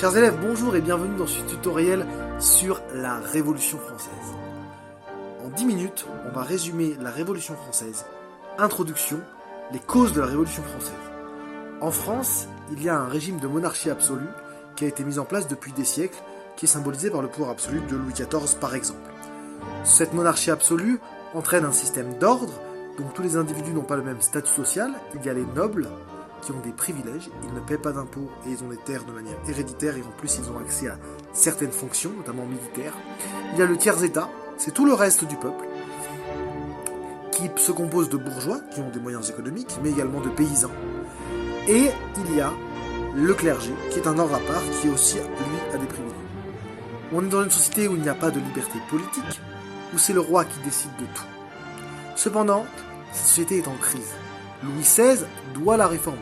Chers élèves, bonjour et bienvenue dans ce tutoriel sur la Révolution française. En 10 minutes, on va résumer la Révolution française. Introduction, les causes de la Révolution française. En France, il y a un régime de monarchie absolue qui a été mis en place depuis des siècles, qui est symbolisé par le pouvoir absolu de Louis XIV par exemple. Cette monarchie absolue entraîne un système d'ordre, donc tous les individus n'ont pas le même statut social. Il y a les nobles, qui ont des privilèges, ils ne paient pas d'impôts et ils ont des terres de manière héréditaire et en plus ils ont accès à certaines fonctions, notamment militaires. Il y a le tiers-état, c'est tout le reste du peuple, qui se compose de bourgeois, qui ont des moyens économiques, mais également de paysans. Et il y a le clergé, qui est un ordre à part, qui aussi, lui, a des privilèges. On est dans une société où il n'y a pas de liberté politique, où c'est le roi qui décide de tout. Cependant, cette société est en crise. Louis XVI doit la réformer.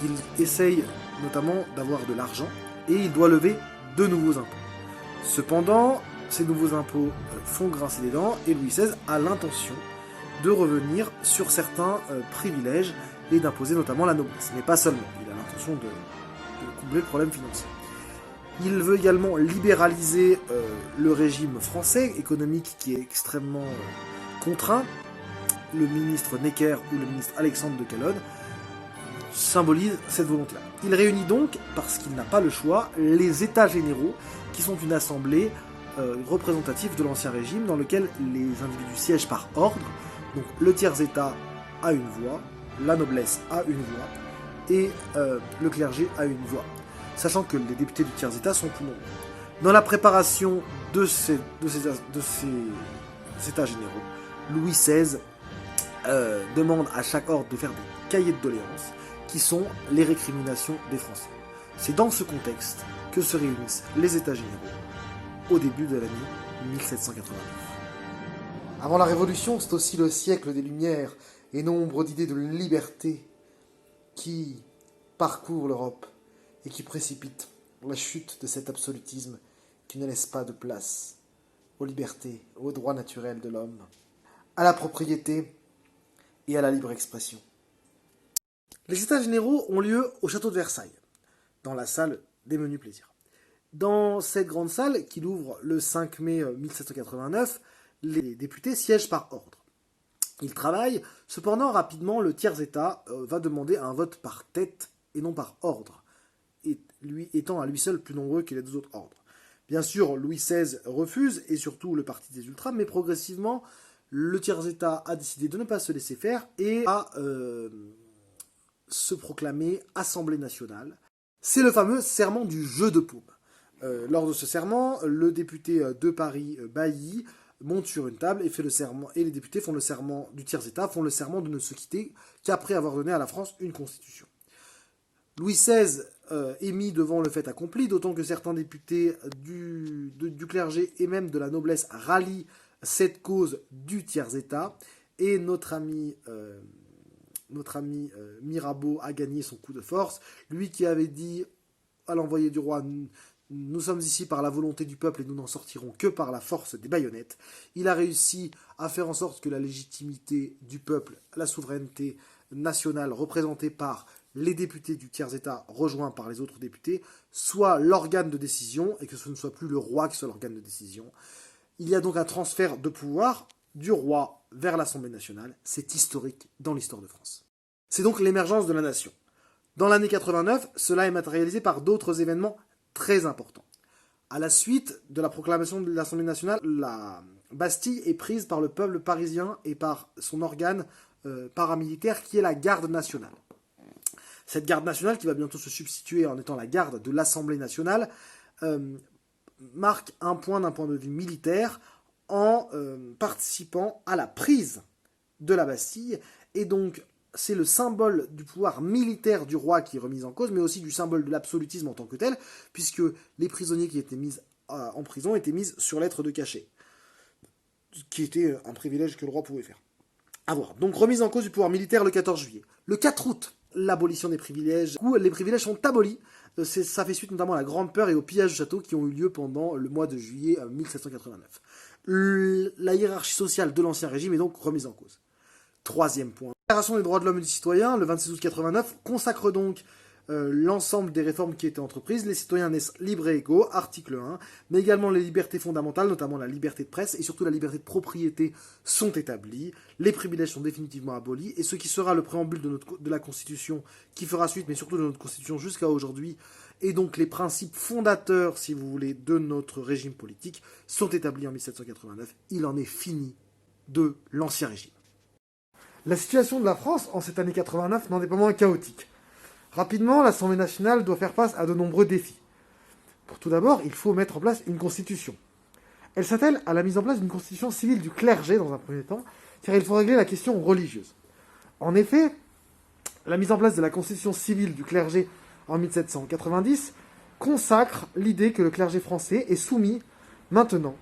Il essaye notamment d'avoir de l'argent et il doit lever de nouveaux impôts. Cependant, ces nouveaux impôts font grincer des dents et Louis XVI a l'intention de revenir sur certains privilèges et d'imposer notamment la noblesse. Mais pas seulement, il a l'intention de combler le problème financier. Il veut également libéraliser le régime français économique qui est extrêmement contraint. Le ministre Necker ou le ministre Alexandre de Calonne symbolise cette volonté-là. Il réunit donc, parce qu'il n'a pas le choix, les États généraux, qui sont une assemblée représentative de l'Ancien Régime, dans lequel les individus siègent par ordre. Donc le tiers-État a une voix, la noblesse a une voix, et le clergé a une voix. Sachant que les députés du tiers-État sont plus nombreux. Dans la préparation de ces États généraux, Louis XVI demande à chaque ordre de faire des cahiers de doléances qui sont les récriminations des Français. C'est dans ce contexte que se réunissent les États généraux au début de l'année 1789. Avant la Révolution, c'est aussi le siècle des Lumières et nombre d'idées de liberté qui parcourent l'Europe et qui précipitent la chute de cet absolutisme qui ne laisse pas de place aux libertés, aux droits naturels de l'homme, à la propriété et à la libre expression. Les États généraux ont lieu au château de Versailles, dans la salle des menus plaisirs. Dans cette grande salle, qui ouvre le 5 mai 1789, les députés siègent par ordre. Ils travaillent, cependant rapidement le tiers-État va demander un vote par tête et non par ordre, et lui étant à lui seul plus nombreux que les deux autres ordres. Bien sûr, Louis XVI refuse, et surtout le parti des ultras, mais progressivement, le tiers-État a décidé de ne pas se laisser faire et a se proclamer Assemblée nationale. C'est le fameux serment du jeu de paume. Lors de ce serment, le député de Paris, Bailly, monte sur une table et fait le serment, et les députés font le serment du tiers-État, font le serment de ne se quitter qu'après avoir donné à la France une constitution. Louis XVI est mis devant le fait accompli, d'autant que certains députés du clergé et même de la noblesse rallient cette cause du tiers-État, et notre ami Mirabeau a gagné son coup de force, lui qui avait dit à l'envoyé du roi « Nous sommes ici par la volonté du peuple et nous n'en sortirons que par la force des baïonnettes ». Il a réussi à faire en sorte que la légitimité du peuple, la souveraineté nationale représentée par les députés du tiers-État rejoints par les autres députés, soit l'organe de décision et que ce ne soit plus le roi qui soit l'organe de décision. Il y a donc un transfert de pouvoir du roi vers l'Assemblée nationale. C'est historique dans l'histoire de France. C'est donc l'émergence de la nation. Dans l'année 89, cela est matérialisé par d'autres événements très importants. À la suite de la proclamation de l'Assemblée nationale, la Bastille est prise par le peuple parisien et par son organe paramilitaire qui est la garde nationale. Cette garde nationale, qui va bientôt se substituer en étant la garde de l'Assemblée nationale, marque un point d'un point de vue militaire en participant à la prise de la Bastille. Et donc, c'est le symbole du pouvoir militaire du roi qui est remis en cause, mais aussi du symbole de l'absolutisme en tant que tel, puisque les prisonniers qui étaient mis en prison étaient mis sur lettre de cachet, qui était un privilège que le roi pouvait faire. À voir. Donc, remise en cause du pouvoir militaire le 14 juillet. Le 4 août, l'abolition des privilèges, où les privilèges sont abolis. Ça fait suite notamment à la Grande Peur et au pillage du château qui ont eu lieu pendant le mois de juillet 1789. La hiérarchie sociale de l'Ancien Régime est donc remise en cause. Troisième point. La Déclaration des droits de l'homme et du citoyen, le 26 août 89, consacre donc l'ensemble des réformes qui étaient entreprises. Les citoyens naissent libres et égaux, article 1, mais également les libertés fondamentales, notamment la liberté de presse et surtout la liberté de propriété sont établies. Les privilèges sont définitivement abolis et ce qui sera le préambule de la Constitution qui fera suite, mais surtout de notre Constitution jusqu'à aujourd'hui, et donc les principes fondateurs, si vous voulez, de notre régime politique sont établis en 1789. Il en est fini de l'Ancien Régime. La situation de la France en cette année 89 n'en est pas moins chaotique. Rapidement, l'Assemblée nationale doit faire face à de nombreux défis. Pour tout d'abord, il faut mettre en place une constitution. Elle s'attelle à la mise en place d'une constitution civile du clergé dans un premier temps, car il faut régler la question religieuse. En effet, la mise en place de la constitution civile du clergé en 1790 consacre l'idée que le clergé français est soumis maintenant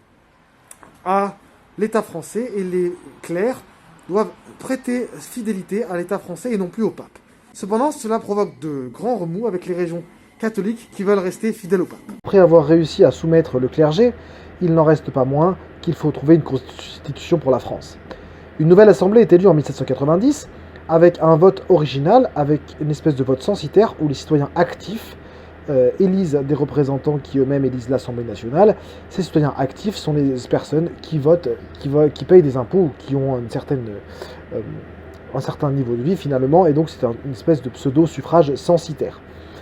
à l'État français et les clercs doivent prêter fidélité à l'État français et non plus au pape. Cependant, cela provoque de grands remous avec les régions catholiques qui veulent rester fidèles au pape. Après avoir réussi à soumettre le clergé, il n'en reste pas moins qu'il faut trouver une constitution pour la France. Une nouvelle assemblée est élue en 1790 avec un vote original, avec une espèce de vote censitaire où les citoyens actifs élisent des représentants qui eux-mêmes élisent l'Assemblée nationale. Ces citoyens actifs sont les personnes qui votent, qui payent des impôts ou qui ont un certain niveau de vie finalement, et donc c'est une espèce de pseudo-suffrage censitaire.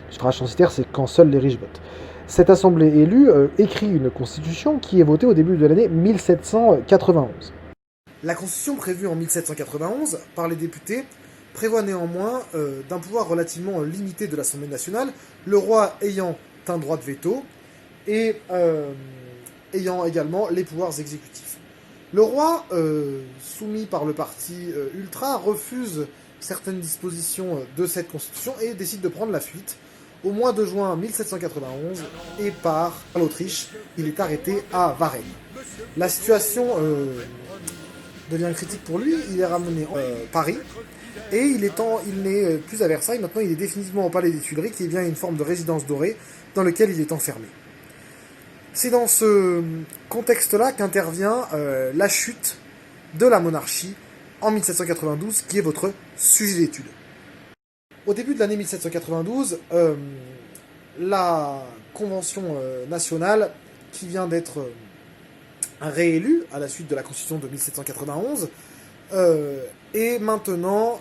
Le suffrage censitaire, c'est quand seuls les riches votent. Cette assemblée élue écrit une constitution qui est votée au début de l'année 1791. La constitution prévue en 1791 par les députés prévoit néanmoins d'un pouvoir relativement limité de l'Assemblée nationale, le roi ayant un droit de veto et ayant également les pouvoirs exécutifs. Le roi, soumis par le parti ultra, refuse certaines dispositions de cette constitution et décide de prendre la fuite. Au mois de juin 1791, et part l'Autriche, il est arrêté à Varennes. La situation devient critique pour lui, il est ramené à Paris, et il n'est plus à Versailles, maintenant il est définitivement au Palais des Tuileries, qui est bien une forme de résidence dorée, dans lequel il est enfermé. C'est dans ce contexte-là qu'intervient la chute de la monarchie en 1792, qui est votre sujet d'étude. Au début de l'année 1792, la Convention nationale, qui vient d'être réélue à la suite de la Constitution de 1791, est maintenant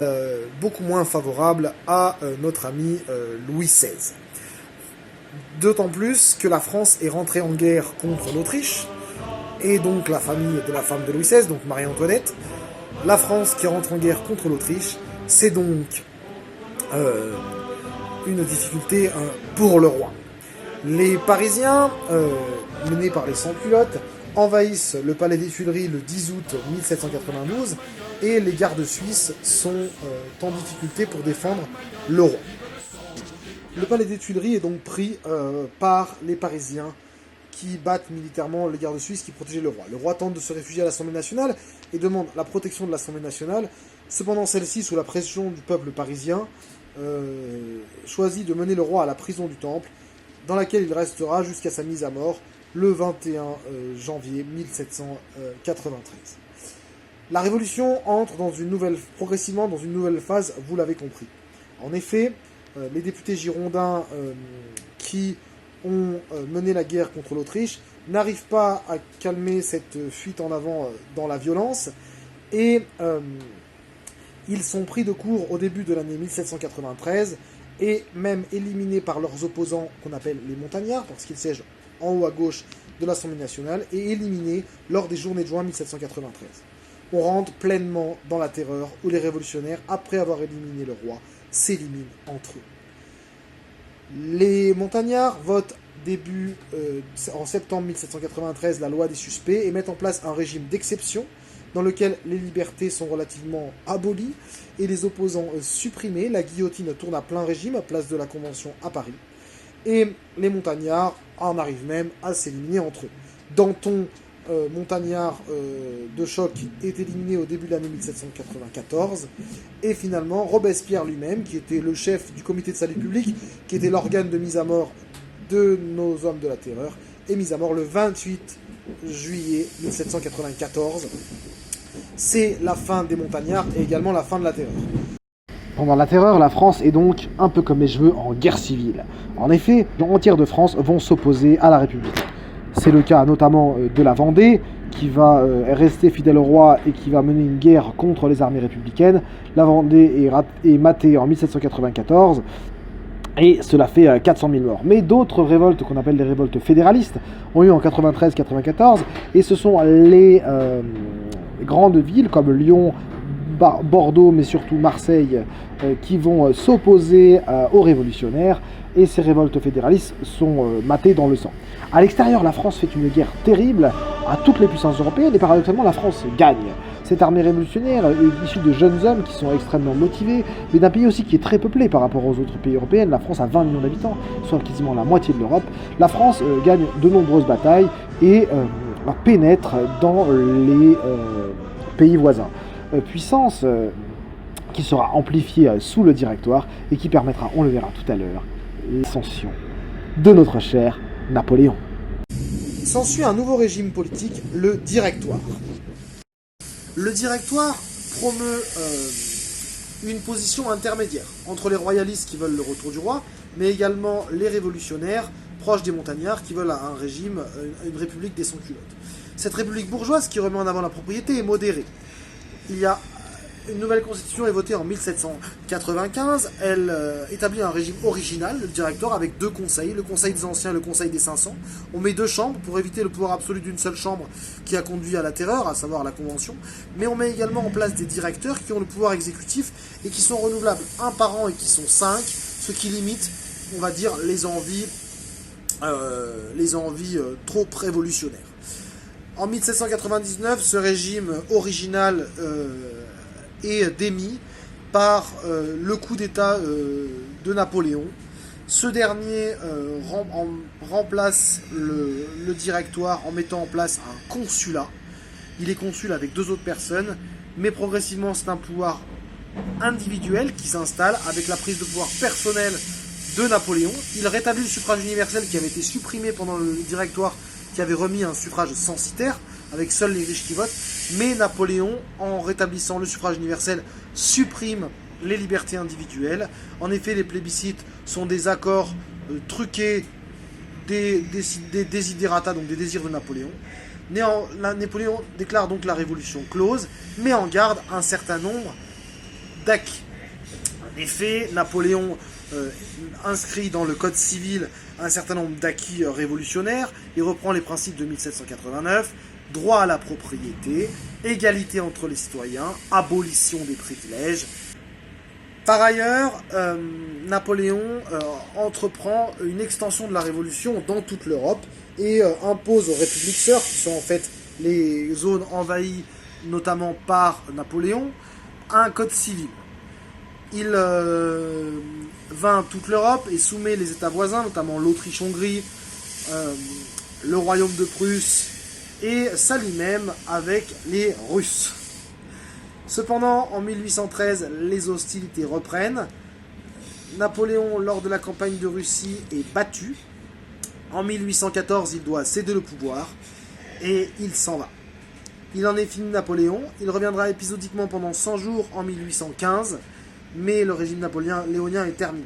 beaucoup moins favorable à notre ami Louis XVI. D'autant plus que la France est rentrée en guerre contre l'Autriche, et donc la famille de la femme de Louis XVI, donc Marie-Antoinette. La France qui rentre en guerre contre l'Autriche, c'est donc une difficulté pour le roi. Les Parisiens, menés par les sans-culottes, envahissent le palais des Tuileries le 10 août 1792 et les gardes suisses sont en difficulté pour défendre le roi. Le palais des Tuileries est donc pris par les Parisiens qui battent militairement les gardes suisses qui protégeaient le roi. Le roi tente de se réfugier à l'Assemblée nationale et demande la protection de l'Assemblée nationale. Cependant, celle-ci, sous la pression du peuple parisien, choisit de mener le roi à la prison du Temple, dans laquelle il restera jusqu'à sa mise à mort le 21 janvier 1793. La Révolution entre progressivement dans une nouvelle phase, vous l'avez compris. En effet, les députés girondins qui ont mené la guerre contre l'Autriche n'arrivent pas à calmer cette fuite en avant dans la violence et ils sont pris de court au début de l'année 1793 et même éliminés par leurs opposants qu'on appelle les montagnards parce qu'ils siègent en haut à gauche de l'Assemblée nationale et éliminés lors des journées de juin 1793. On rentre pleinement dans la terreur où les révolutionnaires, après avoir éliminé le roi, s'éliminent entre eux. Les montagnards votent en septembre 1793 la loi des suspects et mettent en place un régime d'exception dans lequel les libertés sont relativement abolies et les opposants supprimés. La guillotine tourne à plein régime à place de la Convention à Paris. Et les montagnards en arrivent même à s'éliminer entre eux. Danton, montagnard de choc, est éliminé au début de l'année 1794. Et finalement, Robespierre lui-même, qui était le chef du comité de salut public, qui était l'organe de mise à mort de nos hommes de la terreur, est mis à mort le 28 juillet 1794. C'est la fin des montagnards et également la fin de la terreur. Pendant la Terreur, la France est donc, un peu comme les cheveux, en guerre civile. En effet, les gens entiers de France vont s'opposer à la République. C'est le cas notamment de la Vendée, qui va rester fidèle au roi et qui va mener une guerre contre les armées républicaines. La Vendée est matée en 1794, et cela fait 400 000 morts. Mais d'autres révoltes, qu'on appelle des révoltes fédéralistes, ont eu en 93-94, et ce sont les grandes villes comme Lyon, Bordeaux, mais surtout Marseille, qui vont s'opposer aux révolutionnaires, et ces révoltes fédéralistes sont matées dans le sang. À l'extérieur, la France fait une guerre terrible à toutes les puissances européennes, et paradoxalement, la France gagne. Cette armée révolutionnaire est issue de jeunes hommes qui sont extrêmement motivés, mais d'un pays aussi qui est très peuplé par rapport aux autres pays européens. La France a 20 millions d'habitants, soit quasiment la moitié de l'Europe. La France gagne de nombreuses batailles et pénètre dans les pays voisins. Puissance qui sera amplifiée sous le Directoire et qui permettra, on le verra tout à l'heure, l'ascension de notre cher Napoléon. S'ensuit un nouveau régime politique, le Directoire. Le Directoire promeut une position intermédiaire entre les royalistes qui veulent le retour du roi, mais également les révolutionnaires proches des montagnards qui veulent un régime, une république des sans-culottes. Cette république bourgeoise qui remet en avant la propriété est modérée. Il y a une nouvelle constitution est votée en 1795. Elle établit un régime original, le Directoire, avec deux conseils, le conseil des anciens et le conseil des 500. On met deux chambres pour éviter le pouvoir absolu d'une seule chambre qui a conduit à la terreur, à savoir la Convention. Mais on met également en place des directeurs qui ont le pouvoir exécutif et qui sont renouvelables un par an et qui sont 5, ce qui limite, on va dire, les envies trop révolutionnaires. En 1799, ce régime original est démis par le coup d'État de Napoléon. Ce dernier remplace le Directoire en mettant en place un consulat. Il est consul avec deux autres personnes, mais progressivement c'est un pouvoir individuel qui s'installe avec la prise de pouvoir personnelle de Napoléon. Il rétablit le suffrage universel qui avait été supprimé pendant le Directoire, qui avait remis un suffrage censitaire, avec seuls les riches qui votent, mais Napoléon, en rétablissant le suffrage universel, supprime les libertés individuelles. En effet, les plébiscites sont des accords truqués, des desiderata, donc des désirs de Napoléon. Napoléon déclare donc la révolution close, mais en garde un certain nombre d'acquis. En effet, Napoléon inscrit dans le code civil un certain nombre d'acquis révolutionnaires. Il reprend les principes de 1789, droit à la propriété, égalité entre les citoyens, abolition des privilèges. Par ailleurs, Napoléon entreprend une extension de la révolution dans toute l'Europe et impose aux républiques sœurs, qui sont en fait les zones envahies notamment par Napoléon, un code civil. Il vainc toute l'Europe et soumet les États voisins, notamment l'Autriche-Hongrie, le Royaume de Prusse, et s'allie même avec les Russes. Cependant, en 1813, les hostilités reprennent. Napoléon, lors de la campagne de Russie, est battu. En 1814, il doit céder le pouvoir et il s'en va. Il en est fini Napoléon. Il reviendra épisodiquement pendant 100 jours en 1815, mais le régime napoléonien est terminé.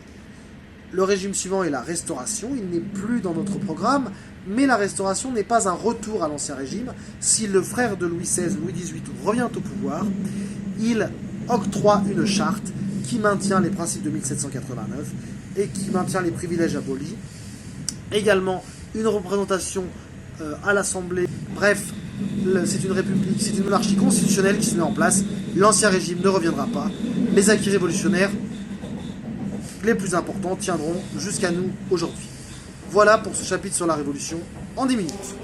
Le régime suivant est la Restauration. Il n'est plus dans notre programme, mais la Restauration n'est pas un retour à l'Ancien Régime. Si le frère de Louis XVI, Louis XVIII, revient au pouvoir, il octroie une charte qui maintient les principes de 1789 et qui maintient les privilèges abolis. Également une représentation à l'Assemblée. Bref, c'est une république, c'est une monarchie constitutionnelle qui se met en place. L'Ancien Régime ne reviendra pas. Les acquis révolutionnaires les plus importants tiendront jusqu'à nous aujourd'hui. Voilà pour ce chapitre sur la Révolution en 10 minutes.